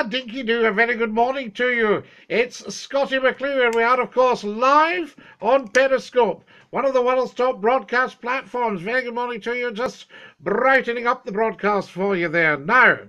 Dinky-Doo, a very good morning to you. It's Scottie McClue, and we are, of course, live on Periscope, one of the world's top broadcast platforms. Very good morning to you, just brightening up the broadcast for you there. Now,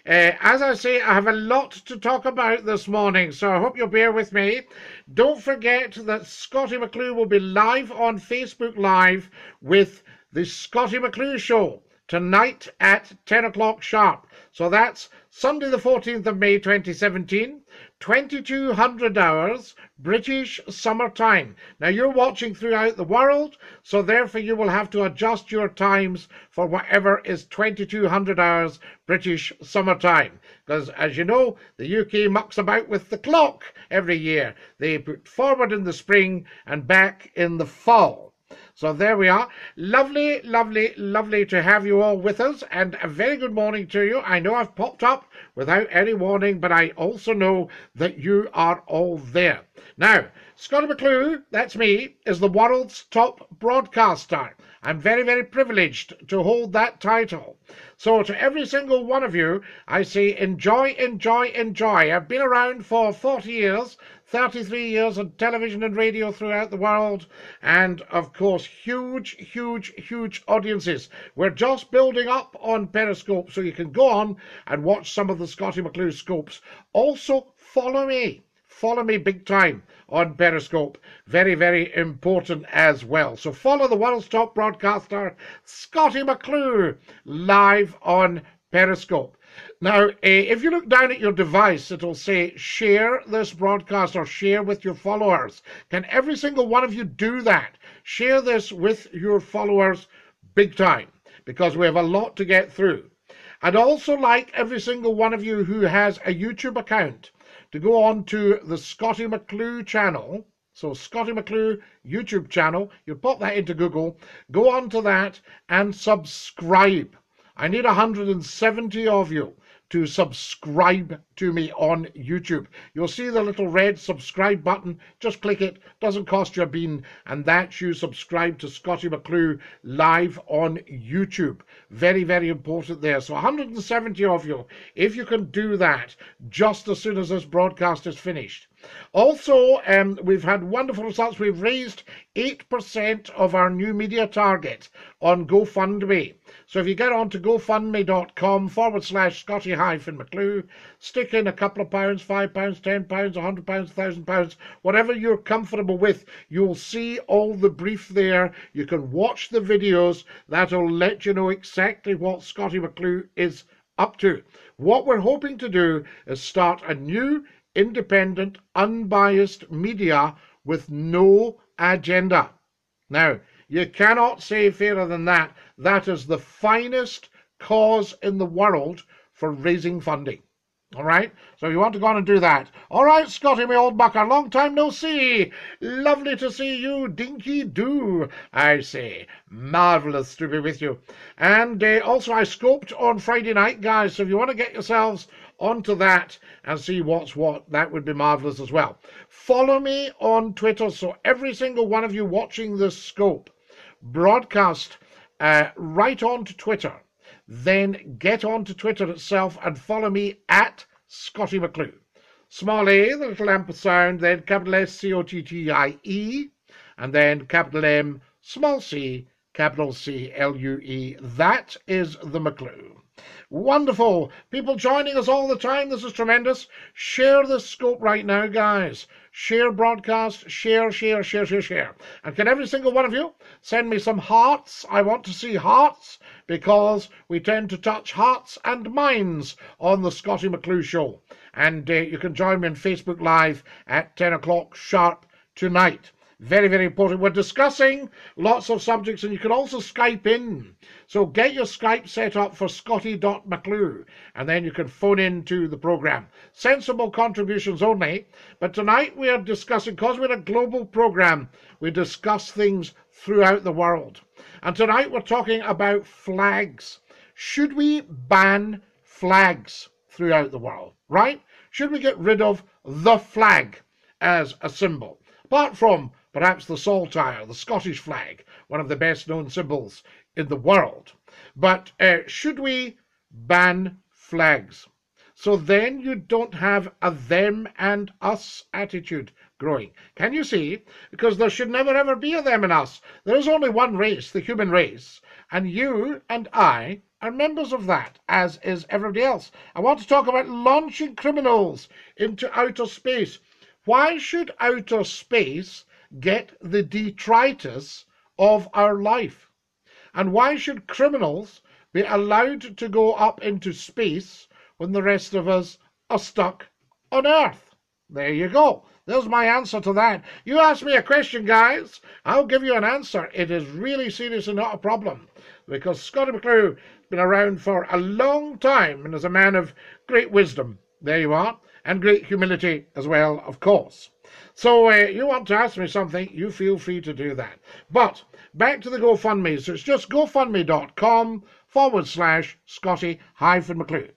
as I say, I have a lot to talk about this morning, so I hope you'll bear with me. Don't forget that Scottie McClue will be live on Facebook Live with the Scottie McClue Show tonight at 10 o'clock sharp. So that's Sunday the 14th of May 2017, 2200 hours British summer time. Now you're watching throughout the world, so therefore you will have to adjust your times for whatever is 2200 hours British summer time. Because as you know, the UK mucks about with the clock every year. They put forward in the spring and back in the fall. So there we are. Lovely, lovely, lovely to have you all with us, and a very good morning to you. I know I've popped up without any warning, but I also know that you are all there. Now, Scottie McClue, that's me, is the world's top broadcaster. I'm very, very privileged to hold that title. So to every single one of you, I say enjoy, enjoy, enjoy. I've been around for 40 years, 33 years on television and radio throughout the world, and of course huge, huge, huge audiences. We're just building up on Periscope, so you can go on and watch some of the Scottie McClue scopes. Also, follow me big time on Periscope. Very, very important as well. So follow the world's top broadcaster, Scottie McClue, live on Periscope. Now, if you look down at your device, it'll say share this broadcast or share with your followers. Can every single one of you do that? Share this with your followers big time, because we have a lot to get through. I'd also like every single one of you who has a YouTube account to go on to the Scottie McClue channel. So Scottie McClue YouTube channel, you pop that into Google, go on to that and subscribe. I need 170 of you to subscribe to me on YouTube. You'll see the little red subscribe button. Just click it. Doesn't cost you a bean. And that's you subscribe to Scottie McClue live on YouTube. Very, very important there. So 170 of you, if you can do that just as soon as this broadcast is finished. Also, we've had wonderful results. We've raised 8% of our new media target on GoFundMe. So if you get on to gofundme.com/Scottie-McClue, stick in a couple of pounds, £5, £10, £100, £1,000, whatever you're comfortable with, you'll see all the brief there. You can watch the videos. That'll let you know exactly what Scottie McClue is up to. What we're hoping to do is start a new independent, unbiased media with no agenda. Now, you cannot say fairer than that. That is the finest cause in the world for raising funding. All right? So you want to go on and do that. All right, Scottie, my old bucker, long time no see. Lovely to see you, Dinky-Doo, I say. Marvellous to be with you. And also I scoped on Friday night, guys, so if you want to get yourselves onto that and see what's what, that would be marvellous as well. Follow me on Twitter, so every single one of you watching this scope, broadcast right on to Twitter. Then get on to Twitter itself and follow me at Scottie McClue. Small a, the little ampersand, then capital S, C-O-T-T-I-E, and then capital M, small c, capital C-L-U-E. That is the McClue. Wonderful. People joining us all the time. This is tremendous. Share this scope right now, guys. Share broadcast. Share, share, share, share, share. And can every single one of you send me some hearts? I want to see hearts, because we tend to touch hearts and minds on the Scottie McClue Show. And you can join me on Facebook Live at 10 o'clock sharp tonight. Very, very important. We're discussing lots of subjects, and you can also Skype in. So get your Skype set up for Scottie.McClue, and then you can phone in to the programme. Sensible contributions only. But tonight we are discussing, because we're a global programme, we discuss things throughout the world. And tonight we're talking about flags. Should we ban flags throughout the world, right? Should we get rid of the flag as a symbol? Apart from perhaps the saltire, the Scottish flag, one of the best known symbols in the world. But should we ban flags? So then you don't have a them and us attitude growing. Can you see? Because there should never ever be a them and us. There is only one race, the human race, and you and I are members of that, as is everybody else. I want to talk about launching criminals into outer space. Why should outer space get the detritus of our life? And why should criminals be allowed to go up into space when the rest of us are stuck on Earth? There you go. There's my answer to that. You ask me a question, guys, I'll give you an answer. It is really seriously not a problem, because Scottie McClue has been around for a long time and is a man of great wisdom. There you are. And great humility as well, of course. So you want to ask me something, you feel free to do that. But back to the GoFundMe. So it's just gofundme.com/Scottie-McClue.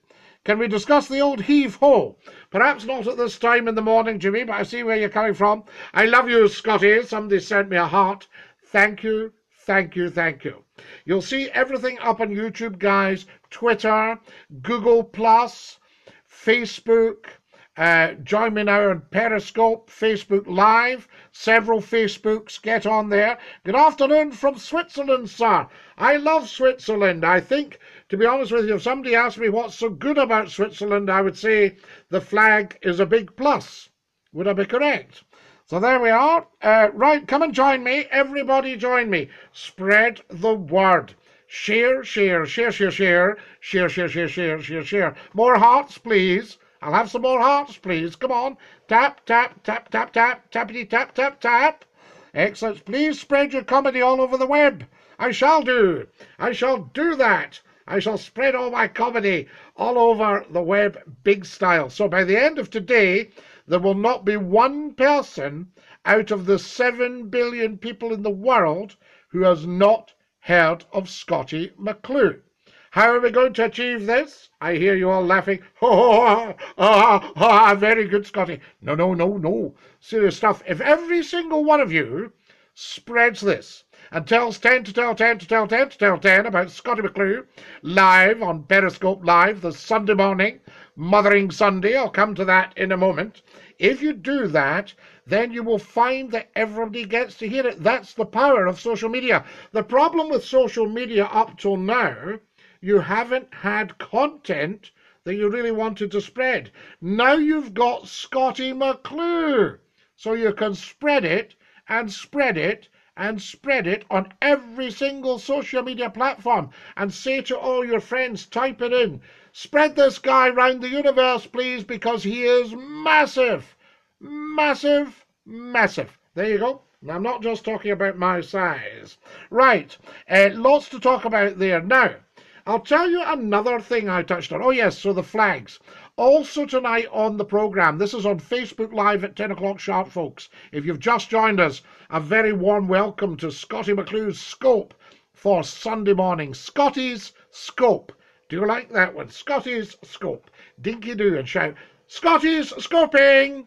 Can we discuss the old heave-ho? Perhaps not at this time in the morning, Jimmy, but I see where you're coming from. I love you, Scottie. Somebody sent me a heart. Thank you, thank you, thank you. You'll see everything up on YouTube, guys. Twitter, Google+, Facebook. Join me now on Periscope, Facebook Live, several Facebooks. Get on there. Good afternoon from Switzerland, sir. I love Switzerland. I think, to be honest with you, if somebody asked me what's so good about Switzerland, I would say the flag is a big plus. Would I be correct? So there we are. Right, come and join me. Everybody join me. Spread the word. Share, share, share, share, share, share, share, share, share, share, share. More hearts, please. I'll have some more hearts, please. Come on. Tap, tap, tap, tap, tap, tappity, tap, tap, tap. Excellent. Please spread your comedy all over the web. I shall do. I shall do that. I shall spread all my comedy all over the web, big style. So by the end of today, there will not be one person out of the 7 billion people in the world who has not heard of Scottie McClue. How are we going to achieve this? I hear you all laughing. Very good, Scottie. No, no, no, no. Serious stuff. If every single one of you spreads this and tells 10 to tell 10 to tell 10 to tell 10 about Scottie McClue live on Periscope Live this Sunday morning, Mothering Sunday, I'll come to that in a moment. If you do that, then you will find that everybody gets to hear it. That's the power of social media. The problem with social media up till now, you haven't had content that you really wanted to spread. Now you've got Scottie McClue, so you can spread it and spread it and spread it on every single social media platform and say to all your friends, type it in, spread this guy round the universe, please, because he is massive, massive, massive. There you go. Now, I'm not just talking about my size. Right, lots to talk about there. Now, I'll tell you another thing I touched on. Oh, yes, so the flags. Also tonight on the programme, this is on Facebook Live at 10 o'clock sharp, folks. If you've just joined us, a very warm welcome to Scottie McClue's Scope for Sunday morning. Scottie's Scope. Do you like that one? Scottie's Scope. Dinky-Doo and shout, Scottie's Scoping!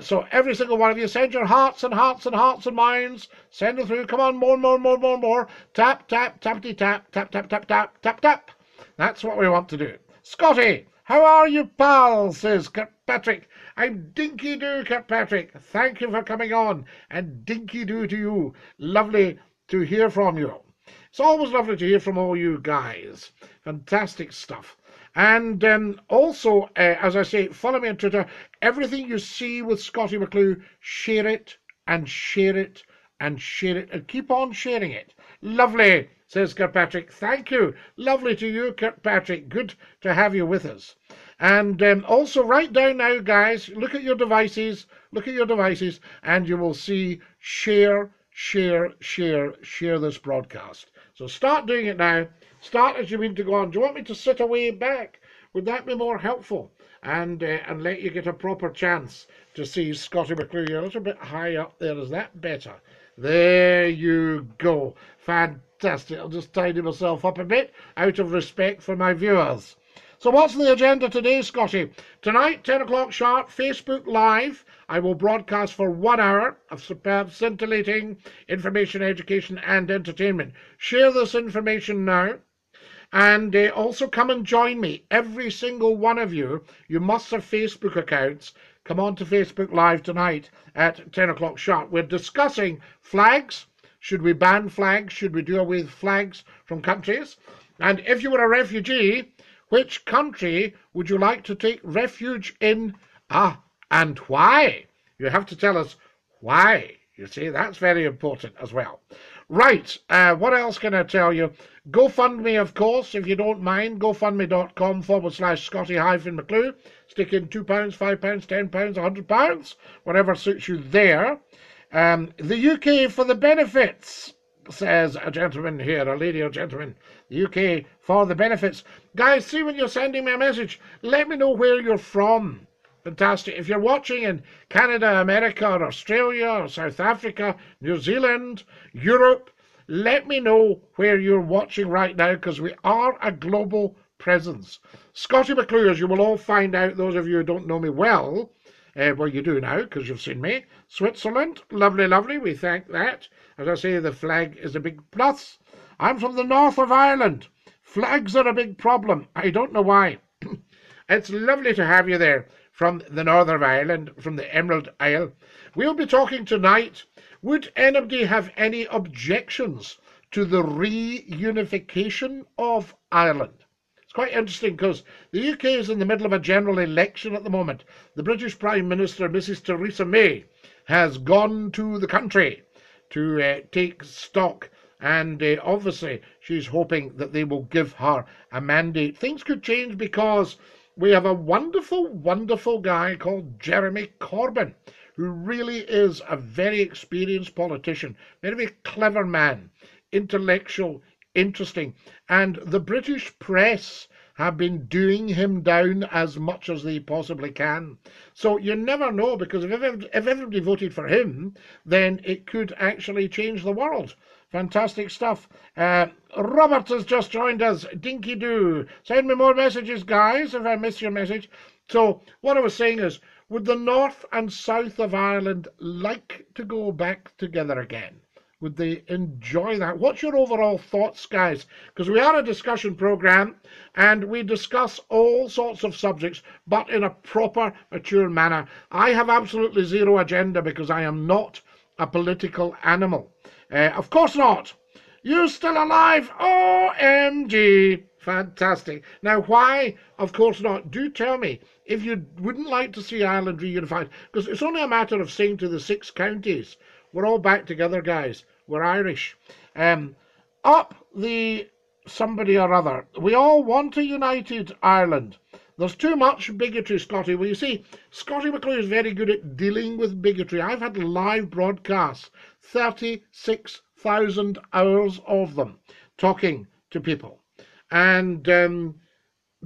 So every single one of you, send your hearts and hearts and hearts and minds. Send it through. Come on, more, more, more, more, more. Tap, tap, tappity, tap, tap, tap, tap, tap, tap, tap. That's what we want to do. Scottie, how are you, pal? Says Kirkpatrick. I'm Dinky-Doo, Kirkpatrick. Thank you for coming on. And Dinky-Doo to you. Lovely to hear from you. It's always lovely to hear from all you guys. Fantastic stuff. And also, as I say, follow me on Twitter. Everything you see with Scottie McClue, share it and share it and share it and keep on sharing it. Lovely, says Kirkpatrick. Thank you. Lovely to you, Kirkpatrick. Good to have you with us. And also write down now, guys, look at your devices, and you will see share, share, share, share this broadcast. So start doing it now. Start as you mean to go on. Do you want me to sit away back? Would that be more helpful? And let you get a proper chance to see Scottie McClue. You're a little bit high up there. Is that better? There you go. Fantastic. I'll just tidy myself up a bit out of respect for my viewers. So what's the agenda today, Scottie? Tonight, 10 o'clock sharp, Facebook Live. I will broadcast for 1 hour of superb, scintillating information, education and entertainment. Share this information now. And also come and join me. Every single one of you. You must have Facebook accounts. Come on to Facebook Live tonight at 10 o'clock sharp. We're discussing flags. Should we ban flags? Should we do away with flags from countries? And if you were a refugee, which country would you like to take refuge in? And why? You have to tell us why. You see, that's very important as well. Right, what else can I tell you? GoFundMe, of course, if you don't mind, gofundme.com/Scottie-McClue. Stick in £2, £5, £10, £100, whatever suits you there. The UK for the benefits, says a gentleman here, a lady or gentleman. The UK for the benefits. Guys, see when you're sending me a message, let me know where you're from. Fantastic. If you're watching in Canada, America, or Australia, or South Africa, New Zealand, Europe, let me know where you're watching right now, because we are a global presence. Scottie McClue, as you will all find out, those of you who don't know me well, well, you do now, because you've seen me. Switzerland, lovely, lovely, we thank that. As I say, the flag is a big plus. I'm from the north of Ireland. Flags are a big problem. I don't know why. It's lovely to have you there. From the north of Ireland, from the Emerald Isle. We'll be talking tonight. Would anybody have any objections to the reunification of Ireland? It's quite interesting because the UK is in the middle of a general election at the moment. The British Prime Minister, Mrs. Theresa May, has gone to the country to take stock, and obviously she's hoping that they will give her a mandate. Things could change because we have a wonderful, wonderful guy called Jeremy Corbyn, who really is a very experienced politician, very, very clever man, intellectual, interesting. And the British press have been doing him down as much as they possibly can. So you never know, because if everybody voted for him, then it could actually change the world. Fantastic stuff. Robert has just joined us. Dinky-Doo. Send me more messages, guys, if I miss your message. So what I was saying is, would the north and south of Ireland like to go back together again? Would they enjoy that? What's your overall thoughts, guys? Because we are a discussion program, and we discuss all sorts of subjects, but in a proper, mature manner. I have absolutely zero agenda because I am not a political animal. Of course not. You're still alive. OMG. Fantastic. Now, why? Of course not. Do tell me if you wouldn't like to see Ireland reunified, because it's only a matter of saying to the 6 counties, we're all back together, guys. We're Irish. Up the somebody or other. We all want a united Ireland. There's too much bigotry, Scottie. Well, you see, Scottie McClue is very good at dealing with bigotry. I've had live broadcasts, 36,000 hours of them, talking to people. And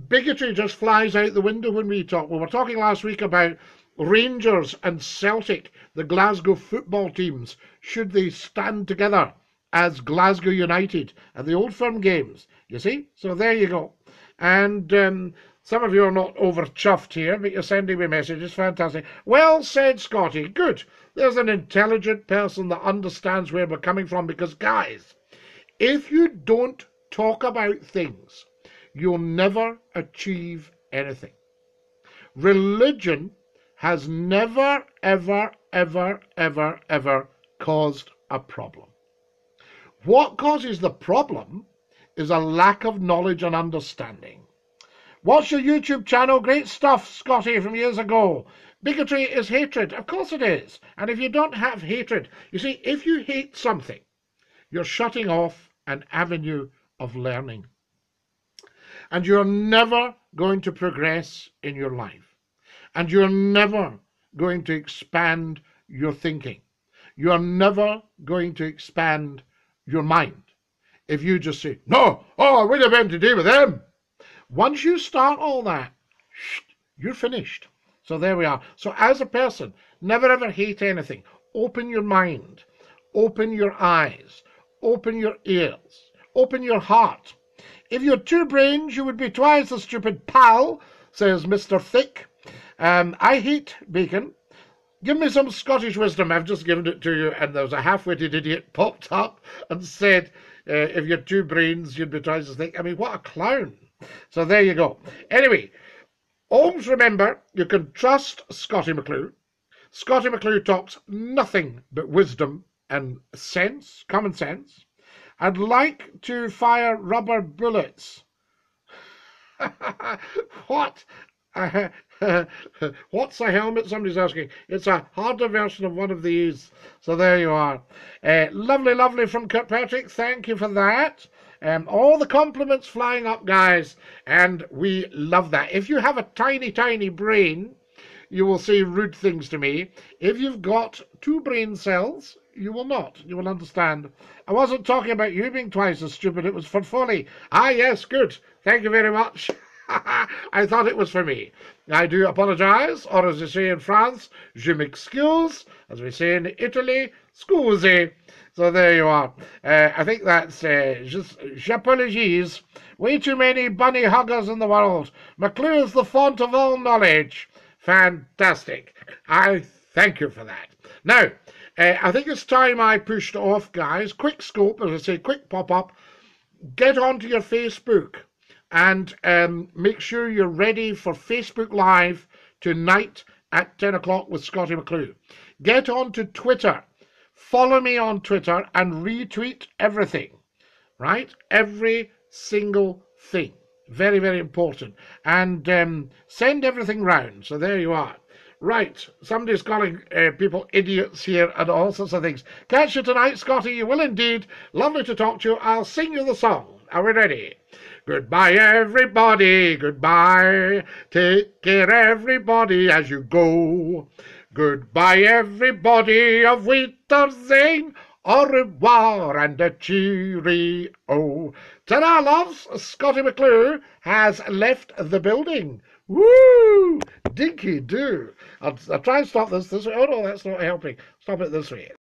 bigotry just flies out the window when we talk. We were talking last week about Rangers and Celtic, the Glasgow football teams. Should they stand together as Glasgow United at the Old Firm games? You see? So there you go. And some of you are not over chuffed here, but you're sending me messages. Fantastic. Well said, Scottie. Good. There's an intelligent person that understands where we're coming from, because, guys, if you don't talk about things, you'll never achieve anything. Religion has never, ever, ever, ever, ever caused a problem. What causes the problem is a lack of knowledge and understanding. What's your YouTube channel? Great stuff, Scottie, from years ago. Bigotry is hatred. Of course it is. And if you don't have hatred, you see, if you hate something, you're shutting off an avenue of learning. And you're never going to progress in your life. And you're never going to expand your thinking. You're never going to expand your mind if you just say, no, we don't have anything to do with them. Once you start all that, you're finished. So there we are. So as a person, never ever hate anything. Open your mind. Open your eyes. Open your ears. Open your heart. If you had 2 brains, you would be twice a stupid pal, says Mr. Thick. I hate bacon. Give me some Scottish wisdom. I've just given it to you, and there was a half-witted idiot popped up and said, If you had two brains, you'd be trying to think. I mean, what a clown. So there you go. Anyway, always remember, you can trust Scottie McClue. Scottie McClue talks nothing but wisdom and sense, common sense. I'd like to fire rubber bullets. What? What's a helmet? Somebody's asking. It's a harder version of one of these. So there you are. Lovely, lovely from Kirkpatrick. Thank you for that. All the compliments flying up, guys. And we love that. If you have a tiny, tiny brain, you will say rude things to me. If you've got two brain cells, you will not. You will understand. I wasn't talking about you being twice as stupid. It was for Folly. Ah, yes, good. Thank you very much. I thought it was for me. I do apologise, or as they say in France, je m'excuse, as we say in Italy, scusi. So there you are. I think that's just j'apologise. Way too many bunny huggers in the world. McClue is the font of all knowledge. Fantastic. I thank you for that. Now, I think it's time I pushed off, guys. Quick scope, as I say, quick pop-up. Get onto your Facebook and make sure you're ready for Facebook Live tonight at 10 o'clock with Scottie McClue. Get onto Twitter. Follow me on Twitter and retweet everything, right? Every single thing. Very, very important. And send everything round. So there you are. Right, somebody's calling people idiots here and all sorts of things. Catch you tonight, Scottie. You will indeed. Lovely to talk to you. I'll sing you the song. Are we ready? Goodbye, everybody. Goodbye. Take care, everybody, as you go. Goodbye, everybody. Auf Wiedersehen. Au revoir and a cheerio. Ta-da, loves. Scottie McClue has left the building. Woo! Dinky-Doo. I'll try and stop this way. Oh, no, that's not helping. Stop it this way.